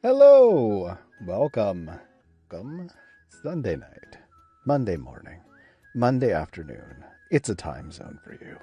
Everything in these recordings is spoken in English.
Hello! Welcome. Welcome. Sunday night, Monday morning, Monday afternoon. It's a time zone for you.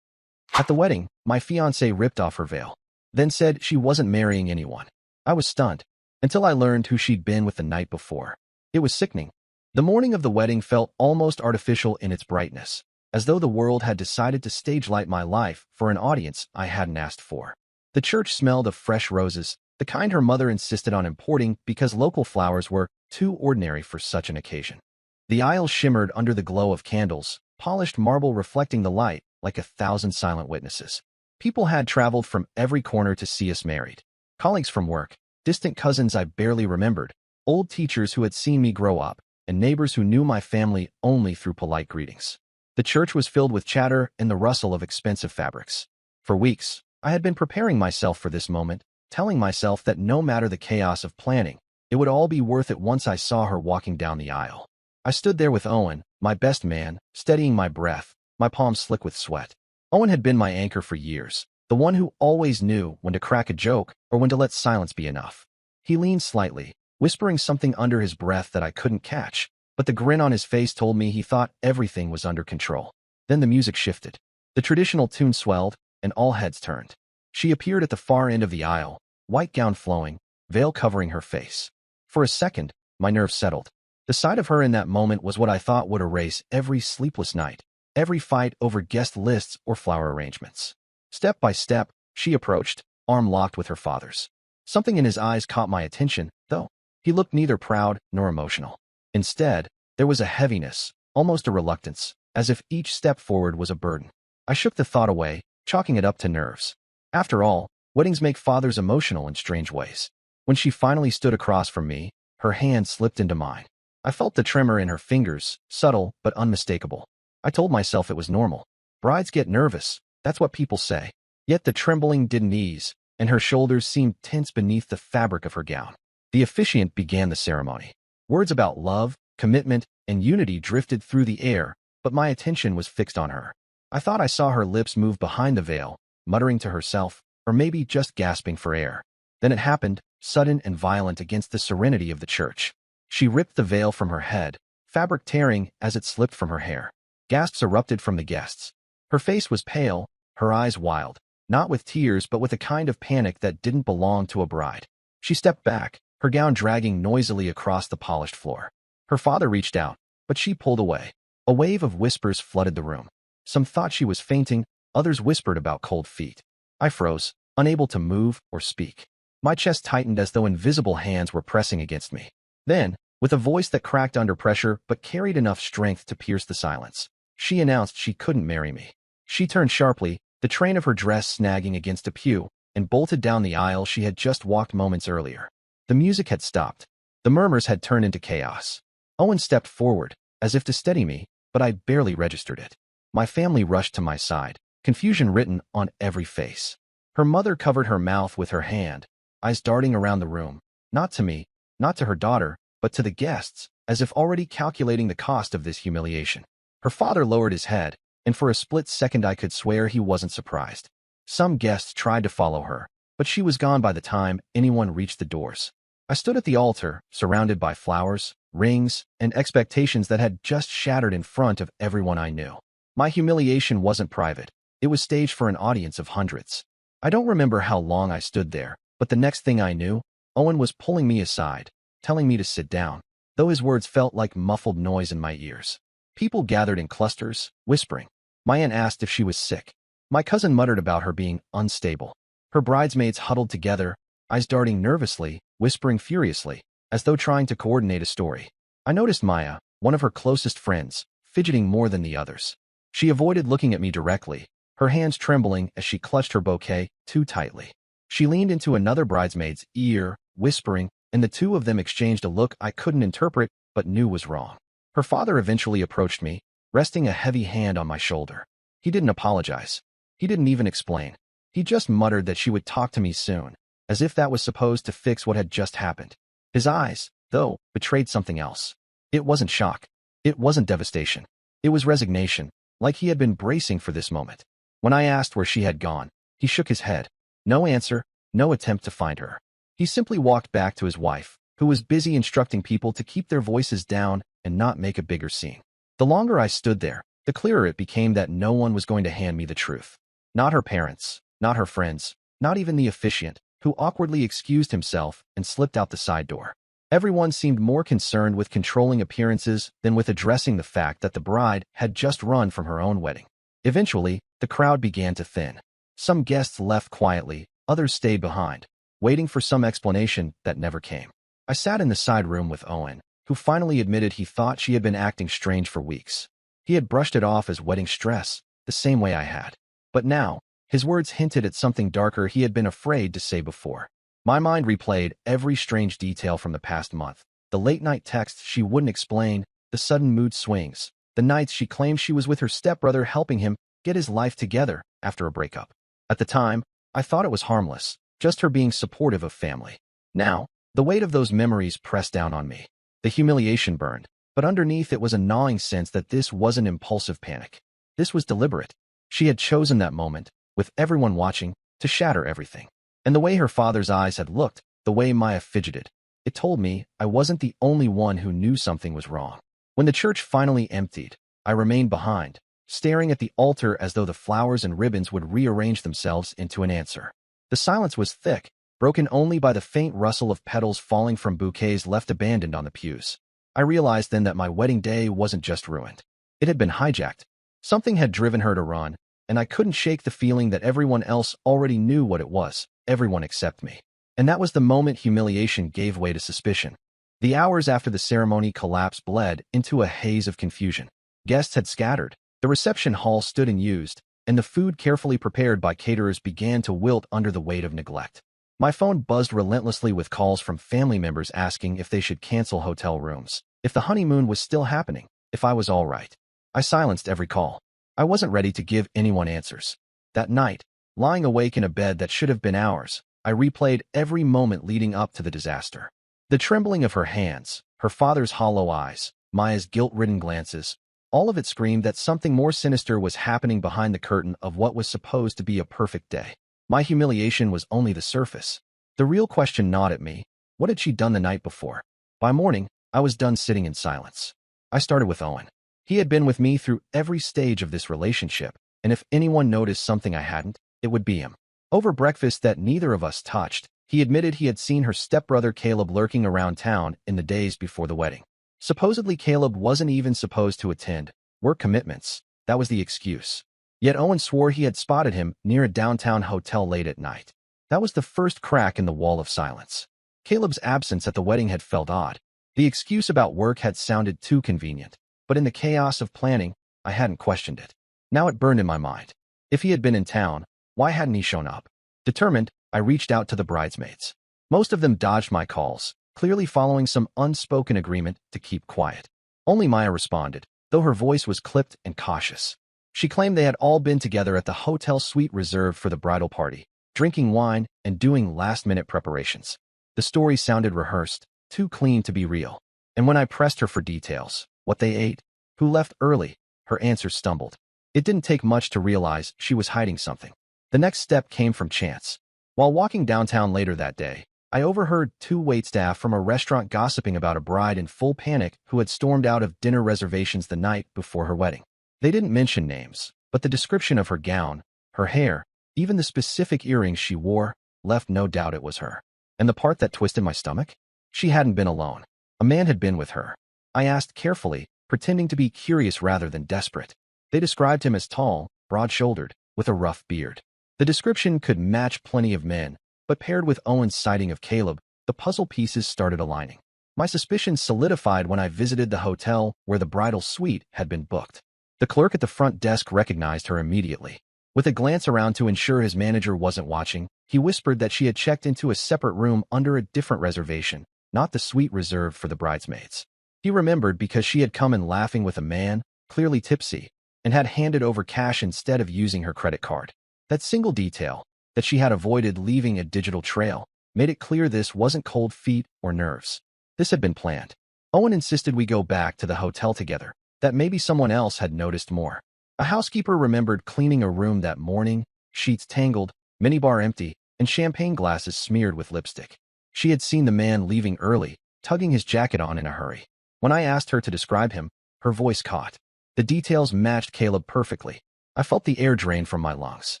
At the wedding, my fiancée ripped off her veil, then said she wasn't marrying anyone. I was stunned, until I learned who she'd been with the night before. It was sickening. The morning of the wedding felt almost artificial in its brightness, as though the world had decided to stage light my life for an audience I hadn't asked for. The church smelled of fresh roses, the kind her mother insisted on importing because local flowers were too ordinary for such an occasion. The aisle shimmered under the glow of candles, polished marble reflecting the light like 1,000 silent witnesses. People had traveled from every corner to see us married. Colleagues from work, distant cousins I barely remembered, old teachers who had seen me grow up, and neighbors who knew my family only through polite greetings. The church was filled with chatter and the rustle of expensive fabrics. For weeks, I had been preparing myself for this moment, telling myself that no matter the chaos of planning, it would all be worth it once I saw her walking down the aisle. I stood there with Owen, my best man, steadying my breath, my palms slick with sweat. Owen had been my anchor for years, the one who always knew when to crack a joke or when to let silence be enough. He leaned slightly, whispering something under his breath that I couldn't catch, but the grin on his face told me he thought everything was under control. Then the music shifted. The traditional tune swelled, and all heads turned. She appeared at the far end of the aisle, white gown flowing, veil covering her face. For a second, my nerves settled. The sight of her in that moment was what I thought would erase every sleepless night, every fight over guest lists or flower arrangements. Step by step, she approached, arm locked with her father's. Something in his eyes caught my attention, though. He looked neither proud nor emotional. Instead, there was a heaviness, almost a reluctance, as if each step forward was a burden. I shook the thought away, chalking it up to nerves. After all, weddings make fathers emotional in strange ways. When she finally stood across from me, her hand slipped into mine. I felt the tremor in her fingers, subtle but unmistakable. I told myself it was normal. Brides get nervous, that's what people say. Yet the trembling didn't ease, and her shoulders seemed tense beneath the fabric of her gown. The officiant began the ceremony. Words about love, commitment, and unity drifted through the air, but my attention was fixed on her. I thought I saw her lips move behind the veil, muttering to herself, or maybe just gasping for air. Then it happened, sudden and violent against the serenity of the church. She ripped the veil from her head, fabric tearing as it slipped from her hair. Gasps erupted from the guests. Her face was pale, her eyes wild, not with tears but with a kind of panic that didn't belong to a bride. She stepped back, her gown dragging noisily across the polished floor. Her father reached out, but she pulled away. A wave of whispers flooded the room. Some thought she was fainting, others whispered about cold feet. I froze, unable to move or speak. My chest tightened as though invisible hands were pressing against me. Then, with a voice that cracked under pressure but carried enough strength to pierce the silence, she announced she couldn't marry me. She turned sharply, the train of her dress snagging against a pew, and bolted down the aisle she had just walked moments earlier. The music had stopped. The murmurs had turned into chaos. Owen stepped forward, as if to steady me, but I barely registered it. My family rushed to my side, confusion written on every face. Her mother covered her mouth with her hand, eyes darting around the room, not to me, not to her daughter, but to the guests, as if already calculating the cost of this humiliation. Her father lowered his head, and for a split second I could swear he wasn't surprised. Some guests tried to follow her, but she was gone by the time anyone reached the doors. I stood at the altar, surrounded by flowers, rings, and expectations that had just shattered in front of everyone I knew. My humiliation wasn't private. It was staged for an audience of hundreds. I don't remember how long I stood there, but the next thing I knew, Owen was pulling me aside, telling me to sit down, though his words felt like muffled noise in my ears. People gathered in clusters, whispering. My aunt asked if she was sick. My cousin muttered about her being unstable. Her bridesmaids huddled together, eyes darting nervously, whispering furiously, as though trying to coordinate a story. I noticed Maya, one of her closest friends, fidgeting more than the others. She avoided looking at me directly, her hands trembling as she clutched her bouquet too tightly. She leaned into another bridesmaid's ear, whispering, and the two of them exchanged a look I couldn't interpret but knew was wrong. Her father eventually approached me, resting a heavy hand on my shoulder. He didn't apologize. He didn't even explain. He just muttered that she would talk to me soon, as if that was supposed to fix what had just happened. His eyes, though, betrayed something else. It wasn't shock. It wasn't devastation. It was resignation, like he had been bracing for this moment. When I asked where she had gone, he shook his head. No answer, no attempt to find her. He simply walked back to his wife, who was busy instructing people to keep their voices down and not make a bigger scene. The longer I stood there, the clearer it became that no one was going to hand me the truth. Not her parents, not her friends, not even the officiant, who awkwardly excused himself and slipped out the side door. Everyone seemed more concerned with controlling appearances than with addressing the fact that the bride had just run from her own wedding. Eventually, the crowd began to thin. Some guests left quietly, others stayed behind, waiting for some explanation that never came. I sat in the side room with Owen, who finally admitted he thought she had been acting strange for weeks. He had brushed it off as wedding stress, the same way I had. But now, his words hinted at something darker he had been afraid to say before. My mind replayed every strange detail from the past month. The late-night texts she wouldn't explain, the sudden mood swings, the nights she claimed she was with her stepbrother helping him get his life together after a breakup. At the time, I thought it was harmless, just her being supportive of family. Now, the weight of those memories pressed down on me. The humiliation burned, but underneath it was a gnawing sense that this wasn't impulsive panic. This was deliberate. She had chosen that moment, with everyone watching, to shatter everything. And the way her father's eyes had looked, the way Maya fidgeted, it told me I wasn't the only one who knew something was wrong. When the church finally emptied, I remained behind, staring at the altar as though the flowers and ribbons would rearrange themselves into an answer. The silence was thick, broken only by the faint rustle of petals falling from bouquets left abandoned on the pews. I realized then that my wedding day wasn't just ruined. It had been hijacked. Something had driven her to run, and I couldn't shake the feeling that everyone else already knew what it was, everyone except me. And that was the moment humiliation gave way to suspicion. The hours after the ceremony collapse bled into a haze of confusion. Guests had scattered, the reception hall stood unused, and the food carefully prepared by caterers began to wilt under the weight of neglect. My phone buzzed relentlessly with calls from family members asking if they should cancel hotel rooms, if the honeymoon was still happening, if I was all right. I silenced every call. I wasn't ready to give anyone answers. That night, lying awake in a bed that should have been ours, I replayed every moment leading up to the disaster. The trembling of her hands, her father's hollow eyes, Maya's guilt-ridden glances, all of it screamed that something more sinister was happening behind the curtain of what was supposed to be a perfect day. My humiliation was only the surface. The real question gnawed at me. What had she done the night before? By morning, I was done sitting in silence. I started with Owen. He had been with me through every stage of this relationship, and if anyone noticed something I hadn't, it would be him. Over breakfast that neither of us touched, he admitted he had seen her stepbrother Caleb lurking around town in the days before the wedding. Supposedly Caleb wasn't even supposed to attend. Work commitments. That was the excuse. Yet Owen swore he had spotted him near a downtown hotel late at night. That was the first crack in the wall of silence. Caleb's absence at the wedding had felt odd. The excuse about work had sounded too convenient. But in the chaos of planning, I hadn't questioned it. Now it burned in my mind. If he had been in town, why hadn't he shown up? Determined, I reached out to the bridesmaids. Most of them dodged my calls, clearly following some unspoken agreement to keep quiet. Only Maya responded, though her voice was clipped and cautious. She claimed they had all been together at the hotel suite reserved for the bridal party, drinking wine and doing last-minute preparations. The story sounded rehearsed, too clean to be real. And when I pressed her for details, what they ate, who left early, her answers stumbled. It didn't take much to realize she was hiding something. The next step came from chance. While walking downtown later that day, I overheard two waitstaff from a restaurant gossiping about a bride in full panic who had stormed out of dinner reservations the night before her wedding. They didn't mention names, but the description of her gown, her hair, even the specific earrings she wore, left no doubt it was her. And the part that twisted my stomach? She hadn't been alone. A man had been with her. I asked carefully, pretending to be curious rather than desperate. They described him as tall, broad-shouldered, with a rough beard. The description could match plenty of men, but paired with Owen's sighting of Caleb, the puzzle pieces started aligning. My suspicions solidified when I visited the hotel where the bridal suite had been booked. The clerk at the front desk recognized her immediately. With a glance around to ensure his manager wasn't watching, he whispered that she had checked into a separate room under a different reservation, not the suite reserved for the bridesmaids. He remembered because she had come in laughing with a man, clearly tipsy, and had handed over cash instead of using her credit card. That single detail, that she had avoided leaving a digital trail, made it clear this wasn't cold feet or nerves. This had been planned. Owen insisted we go back to the hotel together, that maybe someone else had noticed more. A housekeeper remembered cleaning a room that morning, sheets tangled, minibar empty, and champagne glasses smeared with lipstick. She had seen the man leaving early, tugging his jacket on in a hurry. When I asked her to describe him, her voice caught. The details matched Caleb perfectly. I felt the air drain from my lungs.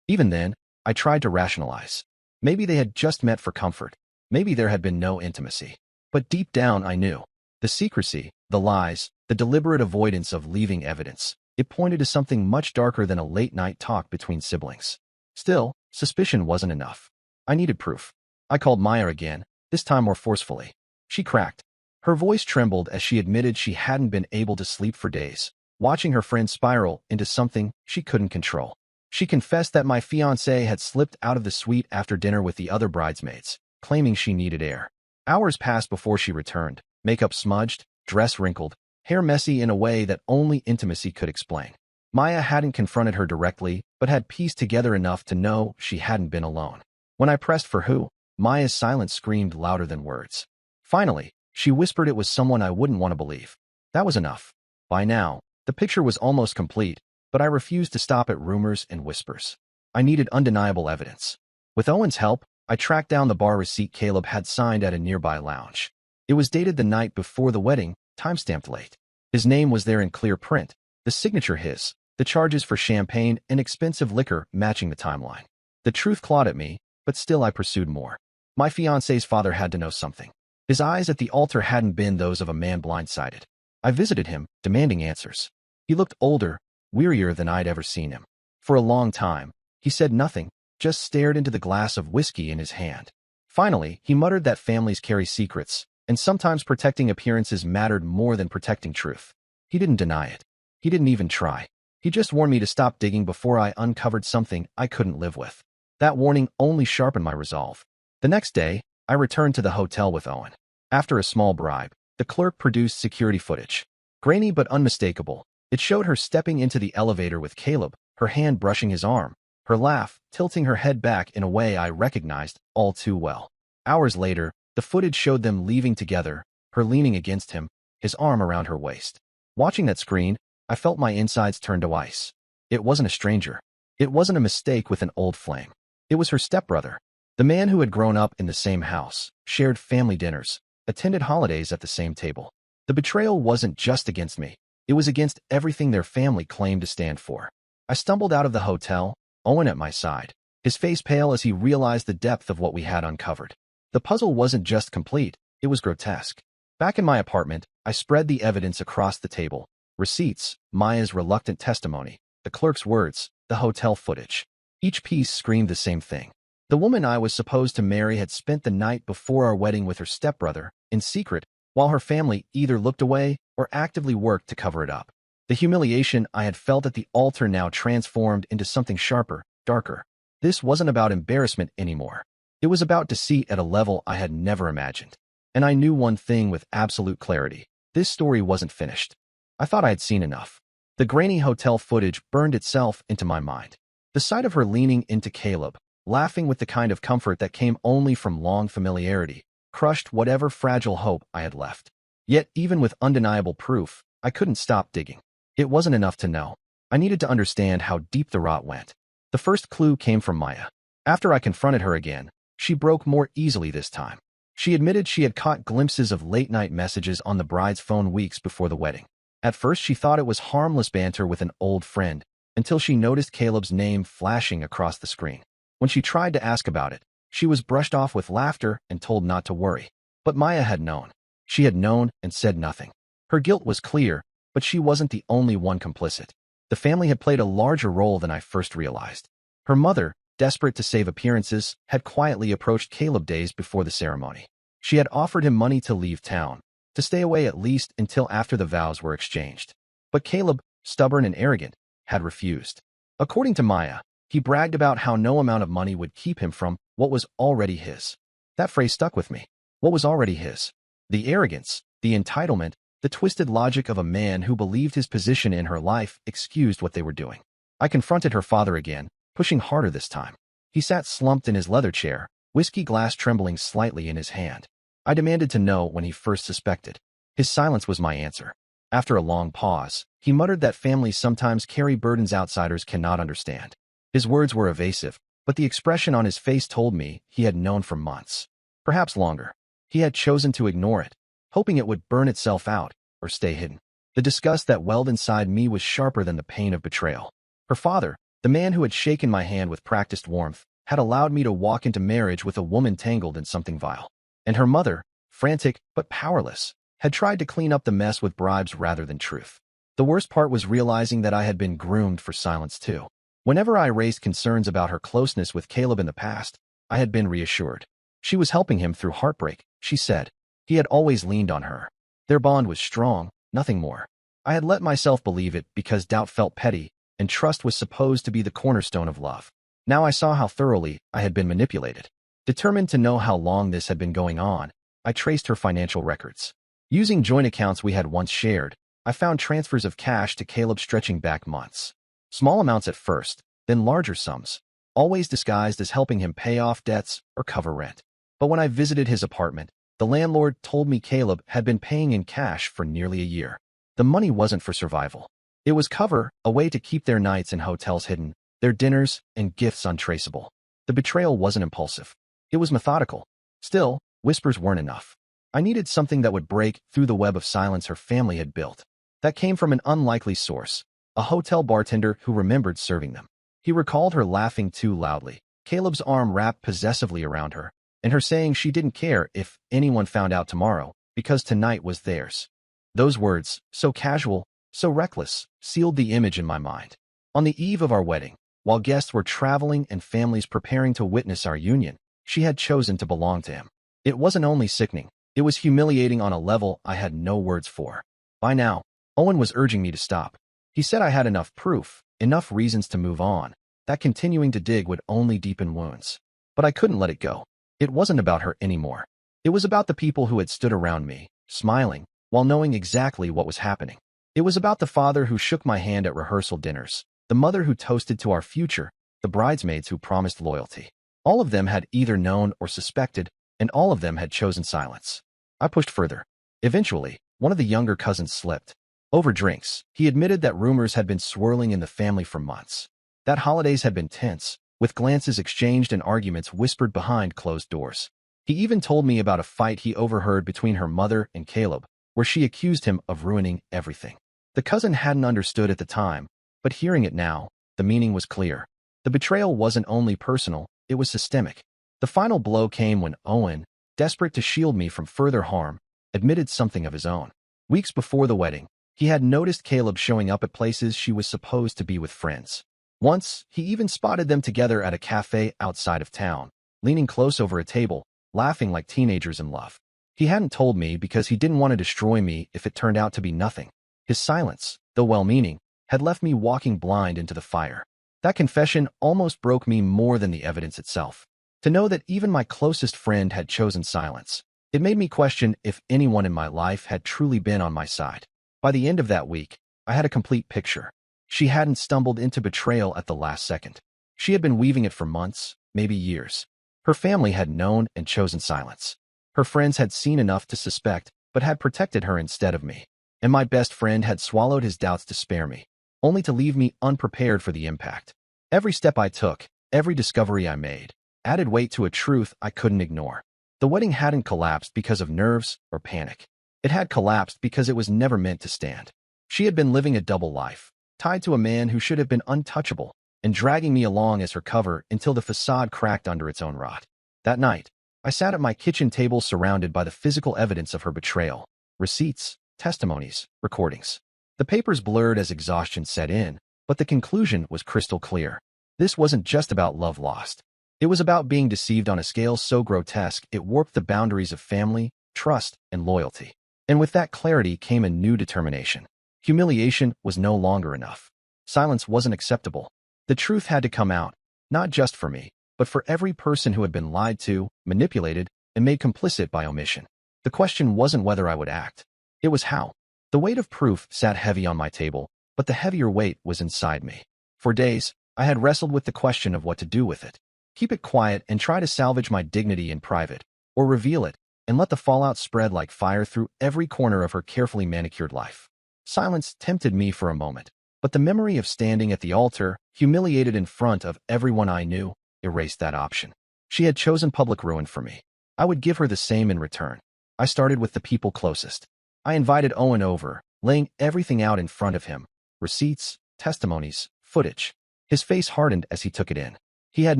Even then, I tried to rationalize. Maybe they had just met for comfort. Maybe there had been no intimacy. But deep down I knew. The secrecy, the lies, the deliberate avoidance of leaving evidence. It pointed to something much darker than a late-night talk between siblings. Still, suspicion wasn't enough. I needed proof. I called Maya again, this time more forcefully. She cracked. Her voice trembled as she admitted she hadn't been able to sleep for days, watching her friend spiral into something she couldn't control. She confessed that my fiancé had slipped out of the suite after dinner with the other bridesmaids, claiming she needed air. Hours passed before she returned, makeup smudged, dress wrinkled, hair messy in a way that only intimacy could explain. Maya hadn't confronted her directly, but had pieced together enough to know she hadn't been alone. When I pressed for who, Maya's silence screamed louder than words. Finally, she whispered it was someone I wouldn't want to believe. That was enough. By now, the picture was almost complete, but I refused to stop at rumors and whispers. I needed undeniable evidence. With Owen's help, I tracked down the bar receipt Caleb had signed at a nearby lounge. It was dated the night before the wedding, time-stamped late. His name was there in clear print, the signature his, the charges for champagne and expensive liquor matching the timeline. The truth clawed at me, but still I pursued more. My fiancé's father had to know something. His eyes at the altar hadn't been those of a man blindsided. I visited him, demanding answers. He looked older, wearier than I'd ever seen him. For a long time, he said nothing, just stared into the glass of whiskey in his hand. Finally, he muttered that families carry secrets, and sometimes protecting appearances mattered more than protecting truth. He didn't deny it. He didn't even try. He just warned me to stop digging before I uncovered something I couldn't live with. That warning only sharpened my resolve. The next day, I returned to the hotel with Owen. After a small bribe, the clerk produced security footage. Grainy but unmistakable, it showed her stepping into the elevator with Caleb, her hand brushing his arm, her laugh tilting her head back in a way I recognized all too well. Hours later, the footage showed them leaving together, her leaning against him, his arm around her waist. Watching that screen, I felt my insides turn to ice. It wasn't a stranger. It wasn't a mistake with an old flame. It was her stepbrother, the man who had grown up in the same house, shared family dinners, attended holidays at the same table. The betrayal wasn't just against me. It was against everything their family claimed to stand for. I stumbled out of the hotel, Owen at my side, his face pale as he realized the depth of what we had uncovered. The puzzle wasn't just complete, it was grotesque. Back in my apartment, I spread the evidence across the table. Receipts, Maya's reluctant testimony, the clerk's words, the hotel footage. Each piece screamed the same thing. The woman I was supposed to marry had spent the night before our wedding with her stepbrother, in secret, while her family either looked away or actively worked to cover it up. The humiliation I had felt at the altar now transformed into something sharper, darker. This wasn't about embarrassment anymore. It was about deceit at a level I had never imagined. And I knew one thing with absolute clarity. This story wasn't finished. I thought I had seen enough. The grainy hotel footage burned itself into my mind. The sight of her leaning into Caleb, laughing with the kind of comfort that came only from long familiarity, crushed whatever fragile hope I had left. Yet even with undeniable proof, I couldn't stop digging. It wasn't enough to know. I needed to understand how deep the rot went. The first clue came from Maya. After I confronted her again, she broke more easily this time. She admitted she had caught glimpses of late-night messages on the bride's phone weeks before the wedding. At first, she thought it was harmless banter with an old friend, until she noticed Caleb's name flashing across the screen. When she tried to ask about it, she was brushed off with laughter and told not to worry. But Maya had known. She had known and said nothing. Her guilt was clear, but she wasn't the only one complicit. The family had played a larger role than I first realized. Her mother, desperate to save appearances, had quietly approached Caleb days before the ceremony. She had offered him money to leave town, to stay away at least until after the vows were exchanged. But Caleb, stubborn and arrogant, had refused. According to Maya, he bragged about how no amount of money would keep him from what was already his. That phrase stuck with me. What was already his? The arrogance, the entitlement, the twisted logic of a man who believed his position in her life excused what they were doing. I confronted her father again, pushing harder this time. He sat slumped in his leather chair, whiskey glass trembling slightly in his hand. I demanded to know when he first suspected. His silence was my answer. After a long pause, he muttered that families sometimes carry burdens outsiders cannot understand. His words were evasive, but the expression on his face told me he had known for months. perhaps longer. He had chosen to ignore it, hoping it would burn itself out or stay hidden. The disgust that welled inside me was sharper than the pain of betrayal. Her father, the man who had shaken my hand with practiced warmth, had allowed me to walk into marriage with a woman tangled in something vile. And her mother, frantic but powerless, had tried to clean up the mess with bribes rather than truth. The worst part was realizing that I had been groomed for silence too. Whenever I raised concerns about her closeness with Caleb in the past, I had been reassured. She was helping him through heartbreak, she said. He had always leaned on her. Their bond was strong, nothing more. I had let myself believe it because doubt felt petty, and trust was supposed to be the cornerstone of love. Now I saw how thoroughly I had been manipulated. Determined to know how long this had been going on, I traced her financial records. Using joint accounts we had once shared, I found transfers of cash to Caleb stretching back months. Small amounts at first, then larger sums, always disguised as helping him pay off debts or cover rent. But when I visited his apartment, the landlord told me Caleb had been paying in cash for nearly a year. The money wasn't for survival. It was cover, a way to keep their nights in hotels hidden, their dinners and gifts untraceable. The betrayal wasn't impulsive. It was methodical. Still, whispers weren't enough. I needed something that would break through the web of silence her family had built. That came from an unlikely source, a hotel bartender who remembered serving them. He recalled her laughing too loudly, Caleb's arm wrapped possessively around her, and her saying she didn't care if anyone found out tomorrow, because tonight was theirs. Those words, so casual, so reckless, sealed the image in my mind. On the eve of our wedding, while guests were traveling and families preparing to witness our union, she had chosen to belong to him. It wasn't only sickening, it was humiliating on a level I had no words for. By now, Owen was urging me to stop. He said I had enough proof, enough reasons to move on, that continuing to dig would only deepen wounds. But I couldn't let it go. It wasn't about her anymore. It was about the people who had stood around me, smiling, while knowing exactly what was happening. It was about the father who shook my hand at rehearsal dinners, the mother who toasted to our future, the bridesmaids who promised loyalty. All of them had either known or suspected, and all of them had chosen silence. I pushed further. Eventually, one of the younger cousins slipped. Over drinks, he admitted that rumors had been swirling in the family for months. That holidays had been tense, with glances exchanged and arguments whispered behind closed doors. He even told me about a fight he overheard between her mother and Caleb, where she accused him of ruining everything. The cousin hadn't understood at the time, but hearing it now, the meaning was clear. The betrayal wasn't only personal, it was systemic. The final blow came when Owen, desperate to shield me from further harm, admitted something of his own. Weeks before the wedding, he had noticed Caleb showing up at places she was supposed to be with friends. Once, he even spotted them together at a cafe outside of town, leaning close over a table, laughing like teenagers in love. He hadn't told me because he didn't want to destroy me if it turned out to be nothing. His silence, though well-meaning, had left me walking blind into the fire. That confession almost broke me more than the evidence itself. To know that even my closest friend had chosen silence, it made me question if anyone in my life had truly been on my side. By the end of that week, I had a complete picture. She hadn't stumbled into betrayal at the last second. She had been weaving it for months, maybe years. Her family had known and chosen silence. Her friends had seen enough to suspect, but had protected her instead of me. And my best friend had swallowed his doubts to spare me, only to leave me unprepared for the impact. Every step I took, every discovery I made, added weight to a truth I couldn't ignore. The wedding hadn't collapsed because of nerves or panic. It had collapsed because it was never meant to stand. She had been living a double life, tied to a man who should have been untouchable, and dragging me along as her cover until the facade cracked under its own rot. That night, I sat at my kitchen table surrounded by the physical evidence of her betrayal, receipts, testimonies, recordings. The papers blurred as exhaustion set in, but the conclusion was crystal clear. This wasn't just about love lost. It was about being deceived on a scale so grotesque it warped the boundaries of family, trust, and loyalty. And with that clarity came a new determination. Humiliation was no longer enough. Silence wasn't acceptable. The truth had to come out, not just for me, but for every person who had been lied to, manipulated, and made complicit by omission. The question wasn't whether I would act. It was how. The weight of proof sat heavy on my table, but the heavier weight was inside me. For days, I had wrestled with the question of what to do with it. Keep it quiet and try to salvage my dignity in private, or reveal it and let the fallout spread like fire through every corner of her carefully manicured life. Silence tempted me for a moment, but the memory of standing at the altar, humiliated in front of everyone I knew, erased that option. She had chosen public ruin for me. I would give her the same in return. I started with the people closest. I invited Owen over, laying everything out in front of him. Receipts, testimonies, footage. His face hardened as he took it in. He had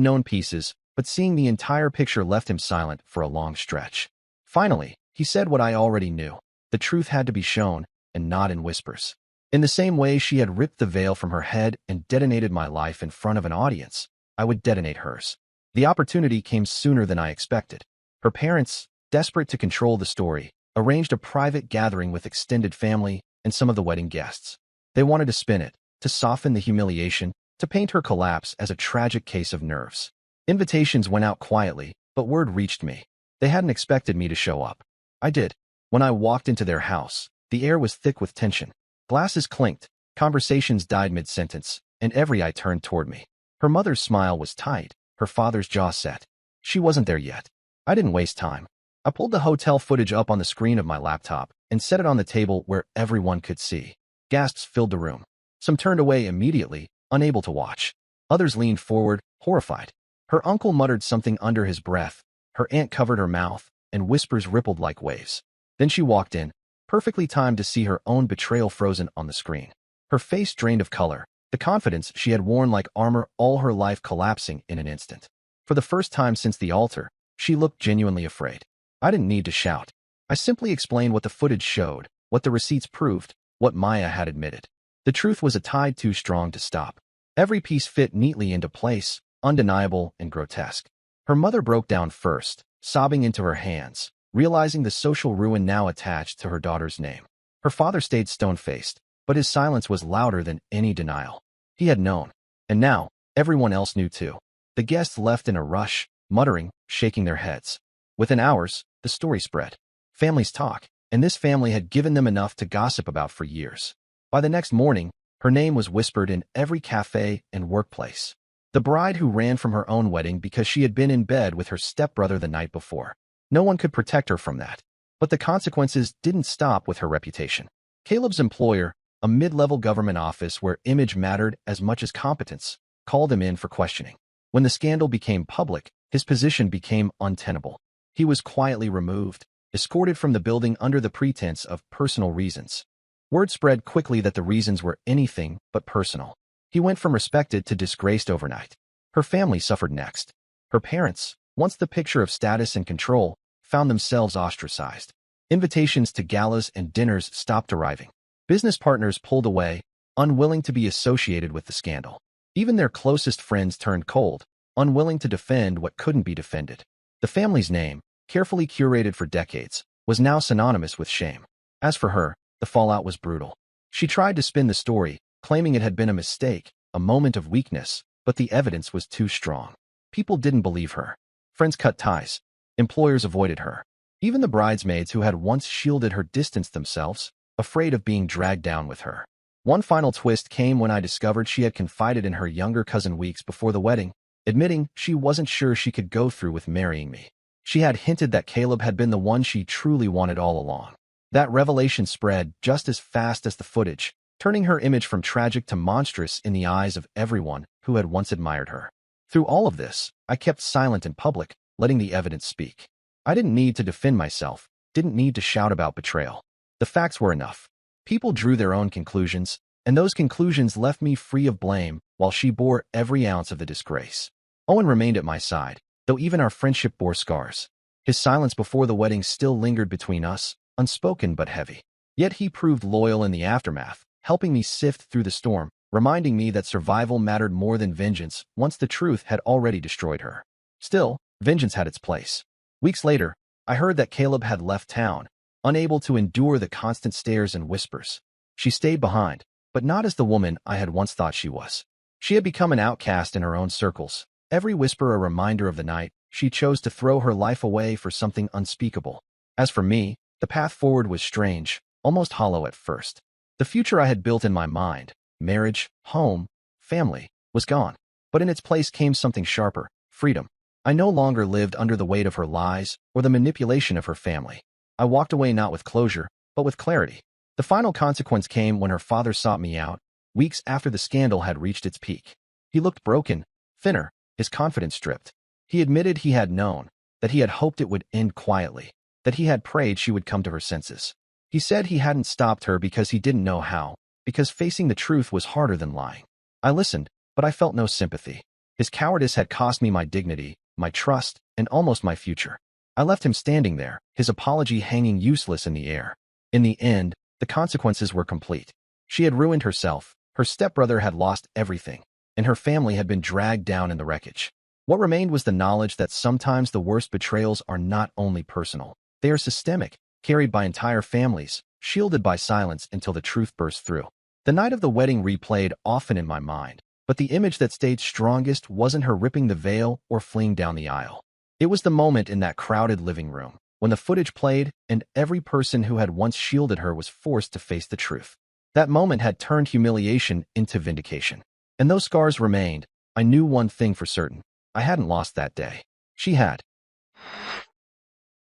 known pieces, but seeing the entire picture left him silent for a long stretch. Finally, he said what I already knew. The truth had to be shown, and not in whispers. In the same way she had ripped the veil from her head and detonated my life in front of an audience, I would detonate hers. The opportunity came sooner than I expected. Her parents, desperate to control the story, arranged a private gathering with extended family and some of the wedding guests. They wanted to spin it, to soften the humiliation, to paint her collapse as a tragic case of nerves. Invitations went out quietly, but word reached me. They hadn't expected me to show up. I did. When I walked into their house, the air was thick with tension. Glasses clinked, conversations died mid-sentence, and every eye turned toward me. Her mother's smile was tight, her father's jaw set. She wasn't there yet. I didn't waste time. I pulled the hotel footage up on the screen of my laptop and set it on the table where everyone could see. Gasps filled the room. Some turned away immediately, unable to watch. Others leaned forward, horrified. Her uncle muttered something under his breath. Her aunt covered her mouth, and whispers rippled like waves. Then she walked in, perfectly timed to see her own betrayal frozen on the screen. Her face drained of color, the confidence she had worn like armor all her life collapsing in an instant. For the first time since the altar, she looked genuinely afraid. I didn't need to shout. I simply explained what the footage showed, what the receipts proved, what Maya had admitted. The truth was a tide too strong to stop. Every piece fit neatly into place, undeniable and grotesque. Her mother broke down first, sobbing into her hands, realizing the social ruin now attached to her daughter's name. Her father stayed stone-faced, but his silence was louder than any denial. He had known, and now everyone else knew too. The guests left in a rush, muttering, shaking their heads. Within hours, the story spread. Families talk, and this family had given them enough to gossip about for years. By the next morning, her name was whispered in every cafe and workplace. The bride who ran from her own wedding because she had been in bed with her stepbrother the night before. No one could protect her from that. But the consequences didn't stop with her reputation. Caleb's employer, a mid-level government office where image mattered as much as competence, called him in for questioning. When the scandal became public, his position became untenable. He was quietly removed, escorted from the building under the pretense of personal reasons. Word spread quickly that the reasons were anything but personal. He went from respected to disgraced overnight. Her family suffered next. Her parents, once the picture of status and control, found themselves ostracized. Invitations to galas and dinners stopped arriving. Business partners pulled away, unwilling to be associated with the scandal. Even their closest friends turned cold, unwilling to defend what couldn't be defended. The family's name, carefully curated for decades, was now synonymous with shame. As for her, the fallout was brutal. She tried to spin the story, claiming it had been a mistake, a moment of weakness, but the evidence was too strong. People didn't believe her. Friends cut ties. Employers avoided her. Even the bridesmaids who had once shielded her distanced themselves, afraid of being dragged down with her. One final twist came when I discovered she had confided in her younger cousin weeks before the wedding, admitting she wasn't sure she could go through with marrying me. She had hinted that Caleb had been the one she truly wanted all along. That revelation spread just as fast as the footage, turning her image from tragic to monstrous in the eyes of everyone who had once admired her. Through all of this, I kept silent in public, letting the evidence speak. I didn't need to defend myself, didn't need to shout about betrayal. The facts were enough. People drew their own conclusions, and those conclusions left me free of blame while she bore every ounce of the disgrace. Owen remained at my side, though even our friendship bore scars. His silence before the wedding still lingered between us, unspoken but heavy. Yet he proved loyal in the aftermath, helping me sift through the storm, reminding me that survival mattered more than vengeance once the truth had already destroyed her. Still, vengeance had its place. Weeks later, I heard that Caleb had left town, unable to endure the constant stares and whispers. She stayed behind, but not as the woman I had once thought she was. She had become an outcast in her own circles, every whisper a reminder of the night she chose to throw her life away for something unspeakable. As for me, the path forward was strange, almost hollow at first. The future I had built in my mind, marriage, home, family, was gone. But in its place came something sharper, freedom. I no longer lived under the weight of her lies or the manipulation of her family. I walked away not with closure, but with clarity. The final consequence came when her father sought me out, weeks after the scandal had reached its peak. He looked broken, thinner, his confidence stripped. He admitted he had known, that he had hoped it would end quietly, that he had prayed she would come to her senses. He said he hadn't stopped her because he didn't know how, because facing the truth was harder than lying. I listened, but I felt no sympathy. His cowardice had cost me my dignity, my trust, and almost my future. I left him standing there, his apology hanging useless in the air. In the end, the consequences were complete. She had ruined herself, her stepbrother had lost everything, and her family had been dragged down in the wreckage. What remained was the knowledge that sometimes the worst betrayals are not only personal. They are systemic, carried by entire families, shielded by silence until the truth bursts through. The night of the wedding replayed often in my mind, but the image that stayed strongest wasn't her ripping the veil or fleeing down the aisle. It was the moment in that crowded living room, when the footage played and every person who had once shielded her was forced to face the truth. That moment had turned humiliation into vindication. And though scars remained, I knew one thing for certain. I hadn't lost that day. She had.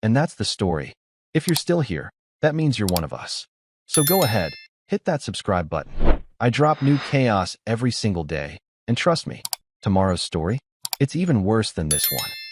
And that's the story. If you're still here, that means you're one of us. So go ahead, hit that subscribe button. I drop new chaos every single day, and trust me, tomorrow's story, it's even worse than this one.